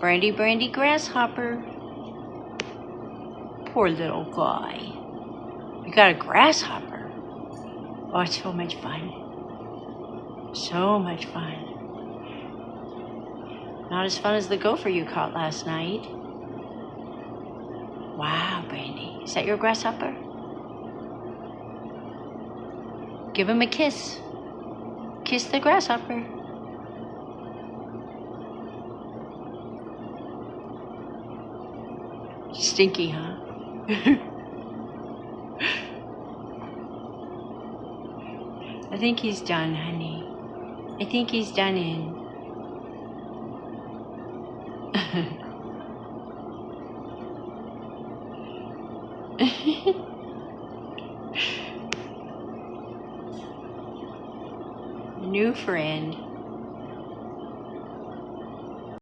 Brandy, Brandy, grasshopper. Poor little guy. You got a grasshopper. Oh, it's so much fun. So much fun. Not as fun as the gopher you caught last night. Wow, Brandy. Is that your grasshopper? Give him a kiss. Kiss the grasshopper. Stinky, huh? I think he's done, honey. I think he's done in. New friend.